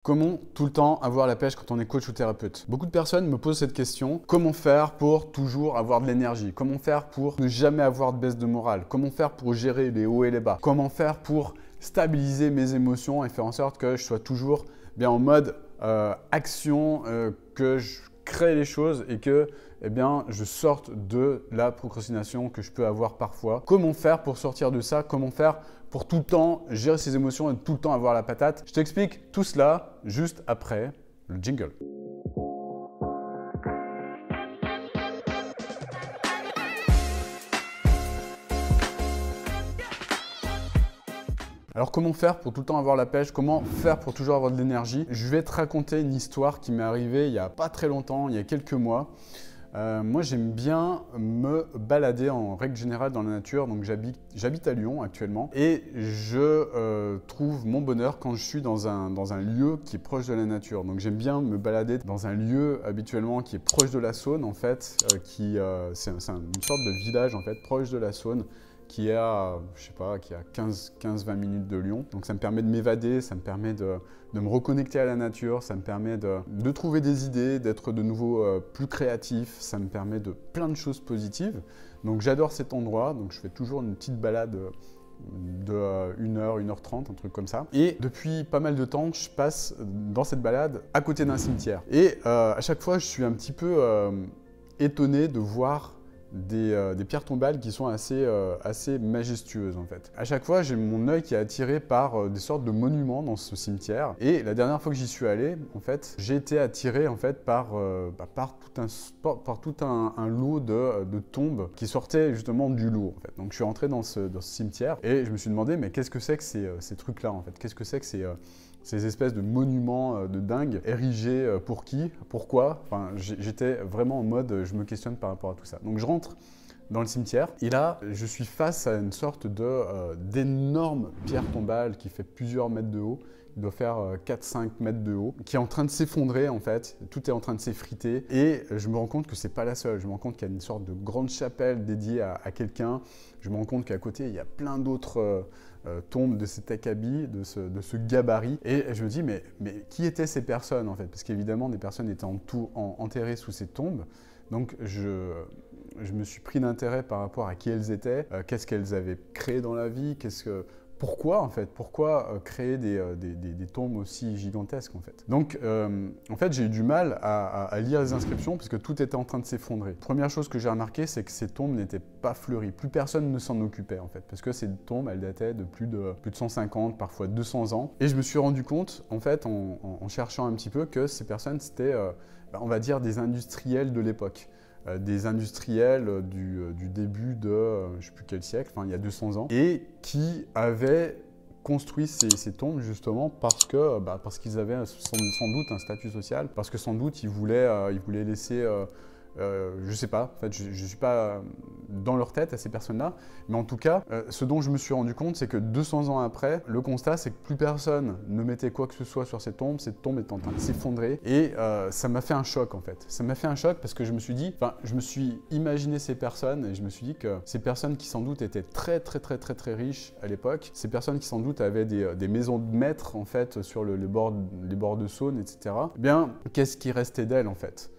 Comment tout le temps avoir la pêche quand on est coach ou thérapeute? Beaucoup de personnes me posent cette question. Comment faire pour toujours avoir de l'énergie? Comment faire pour ne jamais avoir de baisse de morale? Comment faire pour gérer les hauts et les bas? Comment faire pour stabiliser mes émotions et faire en sorte que je sois toujours bien en mode action, que je crée les choses et que je sorte de la procrastination que je peux avoir parfois. Comment faire pour sortir de ça? Comment faire pour tout le temps gérer ses émotions et tout le temps avoir la patate? Je t'explique tout cela juste après le jingle. Alors comment faire pour tout le temps avoir la pêche? Comment faire pour toujours avoir de l'énergie? Je vais te raconter une histoire qui m'est arrivée il n'y a pas très longtemps, il y a quelques mois. Moi, j'aime bien me balader en règle générale dans la nature. Donc, j'habite à Lyon actuellement et je trouve mon bonheur quand je suis dans un lieu qui est proche de la nature. Donc, j'aime bien me balader dans un lieu habituellement qui est proche de la Saône en fait, c'est une sorte de village en fait proche de la Saône, qui est à, je sais pas, qui est à 15-20 minutes de Lyon. Donc ça me permet de m'évader, ça me permet de me reconnecter à la nature, ça me permet de trouver des idées, d'être de nouveau plus créatif, ça me permet de plein de choses positives. Donc j'adore cet endroit, donc je fais toujours une petite balade de 1h, 1h30, un truc comme ça. Et depuis pas mal de temps, je passe dans cette balade à côté d'un cimetière. Et à chaque fois, je suis un petit peu étonné de voir des pierres tombales qui sont assez majestueuses en fait. À chaque fois, j'ai mon œil qui est attiré par des sortes de monuments dans ce cimetière. Et la dernière fois que j'y suis allé, en fait, j'ai été attiré en fait par tout un lot de tombes qui sortaient justement du lot. En fait. Donc je suis rentré dans ce cimetière et je me suis demandé mais qu'est-ce que c'est que ces trucs-là en fait? Qu'est-ce que c'est que ces espèces de monuments de dingue érigés pour qui? Pourquoi? Enfin, j'étais vraiment en mode, je me questionne par rapport à tout ça. Donc je rentre dans le cimetière et là, je suis face à une sorte d'énorme pierre tombale qui fait plusieurs mètres de haut. Il doit faire 4-5 mètres de haut, qui est en train de s'effondrer en fait. Tout est en train de s'effriter et je me rends compte que c'est pas la seule. Je me rends compte qu'il y a une sorte de grande chapelle dédiée à quelqu'un. Je me rends compte qu'à côté, il y a plein d'autres tombes de cet acabit, de ce gabarit. Et je me dis, mais qui étaient ces personnes en fait? Parce qu'évidemment, des personnes étaient enterrées sous ces tombes. Donc je me suis pris d'intérêt par rapport à qui elles étaient, qu'est-ce qu'elles avaient créé dans la vie, pourquoi en fait? Pourquoi créer des tombes aussi gigantesques en fait? Donc en fait j'ai eu du mal à lire les inscriptions parce que tout était en train de s'effondrer. Première chose que j'ai remarqué, c'est que ces tombes n'étaient pas fleuries. Plus personne ne s'en occupait en fait parce que ces tombes elles dataient de plus de 150, parfois 200 ans. Et je me suis rendu compte en fait en cherchant un petit peu que ces personnes c'était on va dire des industriels de l'époque. Des industriels du début de, je ne sais plus quel siècle, enfin il y a 200 ans, et qui avaient construit ces tombes justement parce qu'ils avaient sans doute un statut social, parce que sans doute ils voulaient laisser, je sais pas, en fait je suis pas dans leur tête à ces personnes-là, mais en tout cas, ce dont je me suis rendu compte, c'est que 200 ans après, le constat c'est que plus personne ne mettait quoi que ce soit sur cette tombe est en train de s'effondrer, et ça m'a fait un choc en fait. Ça m'a fait un choc parce que je me suis imaginé ces personnes, et je me suis dit que ces personnes qui sans doute étaient très riches à l'époque, ces personnes qui sans doute avaient des maisons de maître en fait sur les bords de Saône, etc. Eh bien, qu'est-ce qui restait d'elles en fait?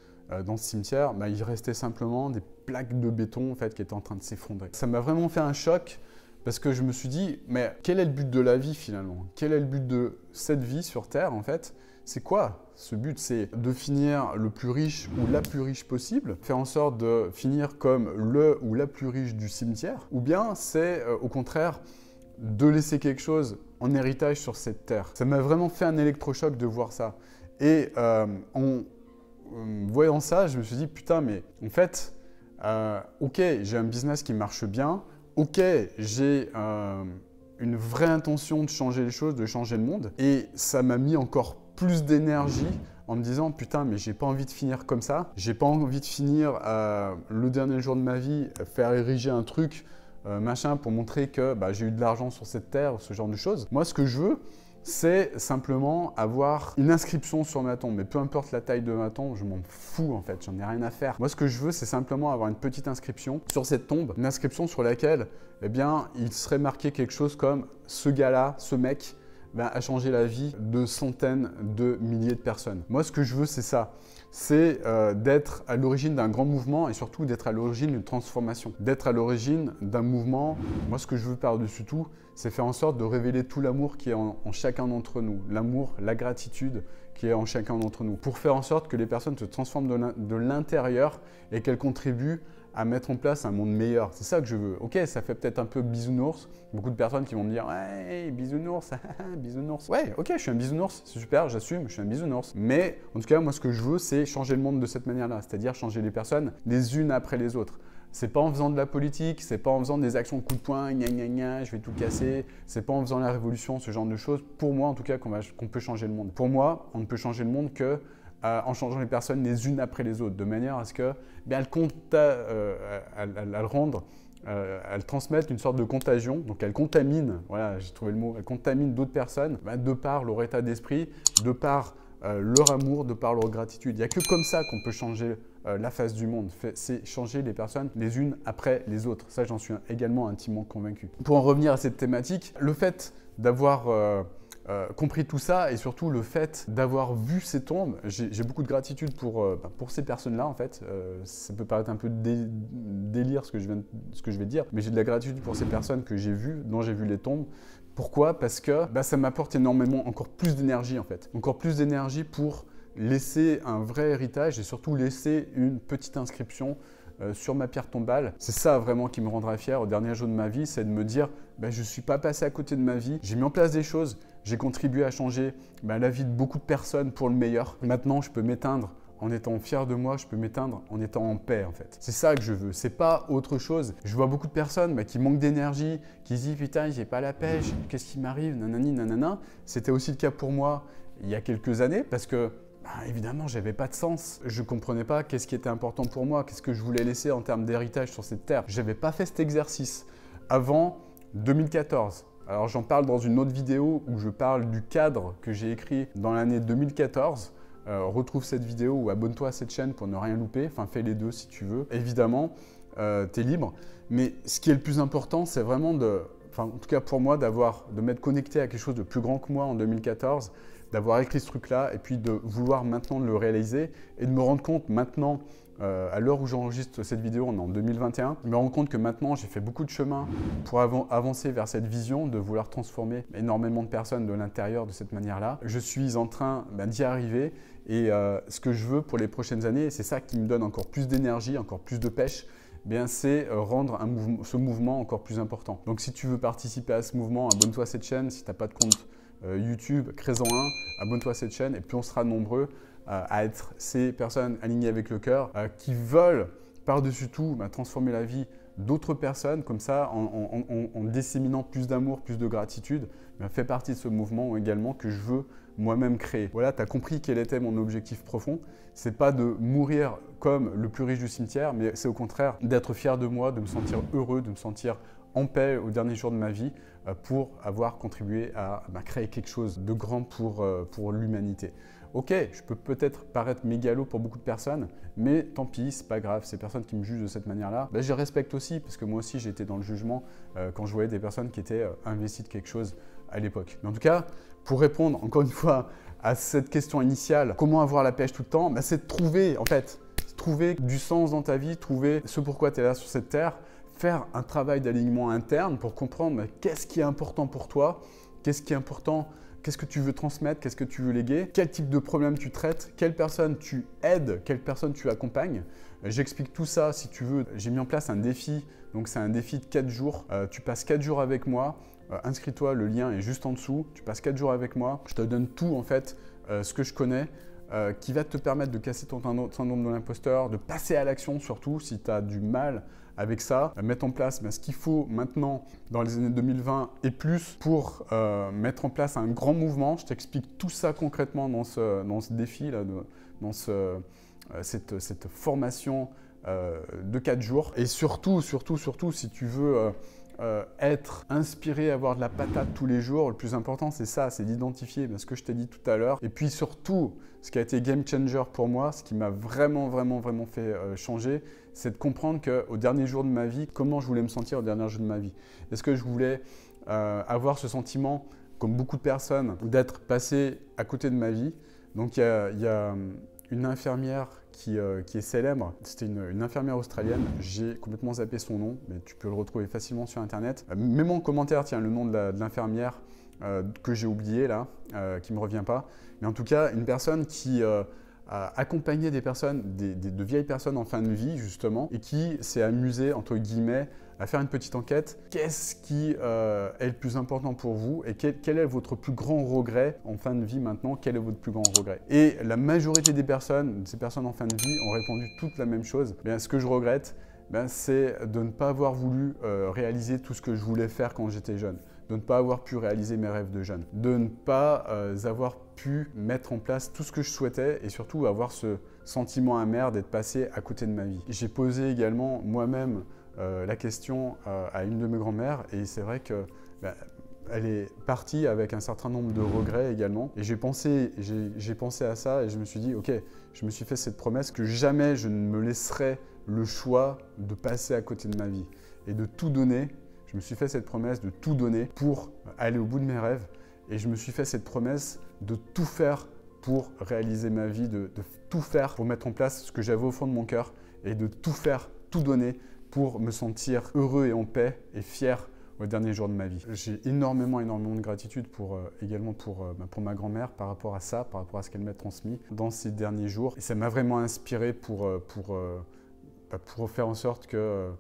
Dans ce cimetière, il restait simplement des plaques de béton en fait, qui étaient en train de s'effondrer. Ça m'a vraiment fait un choc parce que je me suis dit, mais quel est le but de la vie finalement? Quel est le but de cette vie sur Terre en fait? C'est quoi ce but? C'est de finir le plus riche ou la plus riche possible, faire en sorte de finir comme le ou la plus riche du cimetière, ou bien c'est au contraire de laisser quelque chose en héritage sur cette terre. Ça m'a vraiment fait un électrochoc de voir ça. Et voyant ça, je me suis dit, putain, mais en fait, ok, j'ai un business qui marche bien, ok, j'ai une vraie intention de changer les choses, de changer le monde, et ça m'a mis encore plus d'énergie en me disant, putain, mais j'ai pas envie de finir comme ça, j'ai pas envie de finir le dernier jour de ma vie, faire ériger un truc, machin, pour montrer que j'ai eu de l'argent sur cette terre, ce genre de choses. Moi, ce que je veux, c'est simplement avoir une inscription sur ma tombe. Mais peu importe la taille de ma tombe, je m'en fous en fait, j'en ai rien à faire. Moi, ce que je veux, c'est simplement avoir une petite inscription sur cette tombe, une inscription sur laquelle, il serait marqué quelque chose comme « ce gars-là, ce mec, a changé la vie de centaines de milliers de personnes. Moi, ce que je veux, c'est ça. C'est d'être à l'origine d'un grand mouvement et surtout d'être à l'origine d'une transformation. D'être à l'origine d'un mouvement. Moi, ce que je veux par-dessus tout, c'est faire en sorte de révéler tout l'amour qui est en chacun d'entre nous. L'amour, la gratitude qui est en chacun d'entre nous. Pour faire en sorte que les personnes se transforment de l'intérieur et qu'elles contribuent à mettre en place un monde meilleur. C'est ça que je veux. Ok, ça fait peut-être un peu bisounours. Beaucoup de personnes qui vont me dire « Ouais, bisounours, bisounours. » Ouais, ok, je suis un bisounours, c'est super, j'assume, je suis un bisounours. Mais en tout cas, moi, ce que je veux, c'est changer le monde de cette manière-là. C'est-à-dire changer les personnes les unes après les autres. C'est pas en faisant de la politique, c'est pas en faisant des actions coup de poing, gna gna gna, je vais tout casser. C'est pas en faisant la révolution, ce genre de choses. Pour moi, en tout cas, qu'on peut changer le monde. Pour moi, on ne peut changer le monde que en changeant les personnes les unes après les autres, de manière à ce que elles transmettent une sorte de contagion, donc elles contaminent, voilà, j'ai trouvé le mot, elles contaminent d'autres personnes de par leur état d'esprit, de par leur amour, de par leur gratitude. Il n'y a que comme ça qu'on peut changer la face du monde, c'est changer les personnes les unes après les autres. Ça, j'en suis également intimement convaincu. Pour en revenir à cette thématique, le fait d'avoir compris tout ça et surtout le fait d'avoir vu ces tombes, j'ai beaucoup de gratitude pour ces personnes-là en fait. Ça peut paraître un peu délire ce que je vais dire, mais j'ai de la gratitude pour ces personnes que j'ai vues, dont j'ai vu les tombes. Pourquoi? Parce que ça m'apporte énormément, encore plus d'énergie en fait. Encore plus d'énergie pour laisser un vrai héritage et surtout laisser une petite inscription sur ma pierre tombale. C'est ça vraiment qui me rendra fier au dernier jour de ma vie, c'est de me dire je ne suis pas passé à côté de ma vie, j'ai mis en place des choses, j'ai contribué à changer la vie de beaucoup de personnes pour le meilleur. Maintenant, je peux m'éteindre en étant fier de moi, je peux m'éteindre en étant en paix en fait. C'est ça que je veux, c'est pas autre chose. Je vois beaucoup de personnes qui manquent d'énergie, qui se disent putain j'ai pas la pêche, qu'est-ce qui m'arrive, nanani nanana. C'était aussi le cas pour moi il y a quelques années parce que évidemment, j'avais pas de sens. Je comprenais pas qu'est-ce qui était important pour moi, qu'est-ce que je voulais laisser en termes d'héritage sur cette terre. J'avais pas fait cet exercice avant 2014. Alors j'en parle dans une autre vidéo où je parle du cadre que j'ai écrit dans l'année 2014. Retrouve cette vidéo ou abonne-toi à cette chaîne pour ne rien louper. Enfin, fais les deux si tu veux. Évidemment, tu es libre. Mais ce qui est le plus important, c'est vraiment en tout cas pour moi, de m'être connecté à quelque chose de plus grand que moi en 2014, d'avoir écrit ce truc-là et puis de vouloir maintenant le réaliser et de me rendre compte maintenant, à l'heure où j'enregistre cette vidéo, on est en 2021, je me rends compte que maintenant j'ai fait beaucoup de chemin pour avancer vers cette vision de vouloir transformer énormément de personnes de l'intérieur de cette manière-là. Je suis en train d'y arriver et ce que je veux pour les prochaines années, et c'est ça qui me donne encore plus d'énergie, encore plus de pêche, c'est rendre ce mouvement encore plus important. Donc si tu veux participer à ce mouvement, abonne-toi à cette chaîne. Si tu n'as pas de compte YouTube, crée-en un, abonne-toi à cette chaîne et puis on sera nombreux à être ces personnes alignées avec le cœur qui veulent par-dessus tout transformer la vie d'autres personnes comme ça en disséminant plus d'amour, plus de gratitude. Fait partie de ce mouvement également que je veux moi-même créer. Voilà, tu as compris quel était mon objectif profond. C'est pas de mourir comme le plus riche du cimetière, mais c'est au contraire d'être fier de moi, de me sentir heureux, de me sentir en paix au dernier jour de ma vie pour avoir contribué à créer quelque chose de grand pour l'humanité. Ok, je peux peut-être paraître mégalo pour beaucoup de personnes, mais tant pis, c'est pas grave. Ces personnes qui me jugent de cette manière-là, je les respecte aussi parce que moi aussi j'étais dans le jugement quand je voyais des personnes qui étaient investies de quelque chose à l'époque. Mais en tout cas, pour répondre encore une fois à cette question initiale, comment avoir la pêche tout le temps, c'est de trouver en fait, trouver du sens dans ta vie, trouver ce pourquoi tu es là sur cette terre, faire un travail d'alignement interne pour comprendre qu'est-ce qui est important pour toi, qu'est-ce qui est important, qu'est-ce que tu veux transmettre, qu'est-ce que tu veux léguer, quel type de problème tu traites, quelle personne tu aides, quelle personne tu accompagnes. J'explique tout ça si tu veux. J'ai mis en place un défi, donc c'est un défi de 4 jours. Tu passes 4 jours avec moi, inscris-toi, le lien est juste en dessous. Tu passes 4 jours avec moi, je te donne tout en fait, ce que je connais, qui va te permettre de casser ton syndrome de l'imposteur, de passer à l'action surtout si tu as du mal avec ça, mettre en place ce qu'il faut maintenant dans les années 2020 et plus pour mettre en place un grand mouvement. Je t'explique tout ça concrètement dans ce défi, là, dans cette formation de 4 jours. Et surtout, si tu veux être inspiré, avoir de la patate tous les jours, le plus important c'est ça, c'est d'identifier ce que je t'ai dit tout à l'heure. Et puis surtout, ce qui a été game changer pour moi, ce qui m'a vraiment fait changer, c'est de comprendre qu'au dernier jour de ma vie, comment je voulais me sentir au dernier jour de ma vie. Est-ce que je voulais avoir ce sentiment comme beaucoup de personnes, d'être passé à côté de ma vie. Donc il y a une infirmière qui est célèbre, c'était une infirmière australienne, j'ai complètement zappé son nom, mais tu peux le retrouver facilement sur internet. Mets-moi en commentaire, tiens, le nom de l'infirmière que j'ai oublié là, qui ne me revient pas. Mais en tout cas, une personne qui a accompagné des personnes, de vieilles personnes en fin de vie justement, et qui s'est amusée, entre guillemets, à faire une petite enquête. Qu'est-ce qui est le plus important pour vous et quel est votre plus grand regret en fin de vie maintenant? Quel est votre plus grand regret? Et la majorité des personnes, ces personnes en fin de vie, ont répondu toutes la même chose. Bien, ce que je regrette, c'est de ne pas avoir voulu réaliser tout ce que je voulais faire quand j'étais jeune, de ne pas avoir pu réaliser mes rêves de jeune, de ne pas avoir pu mettre en place tout ce que je souhaitais et surtout avoir ce sentiment amer d'être passé à côté de ma vie. J'ai posé également moi-même la question à une de mes grand-mères et c'est vrai que elle est partie avec un certain nombre de regrets également. Et j'ai pensé à ça et je me suis dit, ok, je me suis fait cette promesse que jamais je ne me laisserai le choix de passer à côté de ma vie et de tout donner. Je me suis fait cette promesse de tout donner pour aller au bout de mes rêves et je me suis fait cette promesse de tout faire pour réaliser ma vie, de tout faire pour mettre en place ce que j'avais au fond de mon cœur et de tout faire, tout donner pour me sentir heureux et en paix et fier au dernier jour de ma vie. J'ai énormément de gratitude également pour ma grand-mère par rapport à ça, par rapport à ce qu'elle m'a transmis dans ces derniers jours. Et ça m'a vraiment inspiré pour faire en sorte que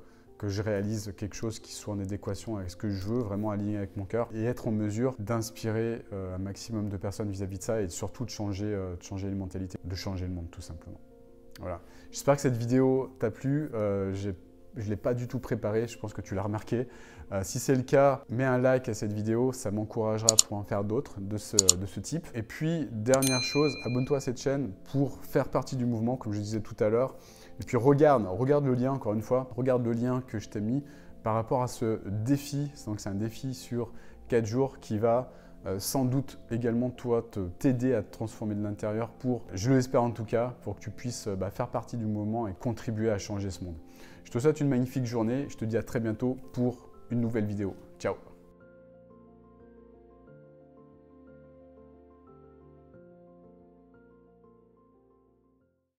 je réalise quelque chose qui soit en adéquation avec ce que je veux, vraiment aligné avec mon cœur et être en mesure d'inspirer un maximum de personnes vis-à-vis de ça et surtout de changer les mentalités, de changer le monde tout simplement. Voilà. J'espère que cette vidéo t'a plu. Je ne l'ai pas du tout préparé, je pense que tu l'as remarqué. Si c'est le cas, mets un like à cette vidéo, ça m'encouragera pour en faire d'autres de ce type. Et puis, dernière chose, abonne-toi à cette chaîne pour faire partie du mouvement, comme je disais tout à l'heure. Et puis regarde le lien, encore une fois, regarde le lien que je t'ai mis par rapport à ce défi. Donc c'est un défi sur 4 jours qui va sans doute également toi t'aider à te transformer de l'intérieur pour, je l'espère en tout cas, pour que tu puisses faire partie du mouvement et contribuer à changer ce monde. Je te souhaite une magnifique journée, je te dis à très bientôt pour une nouvelle vidéo. Ciao!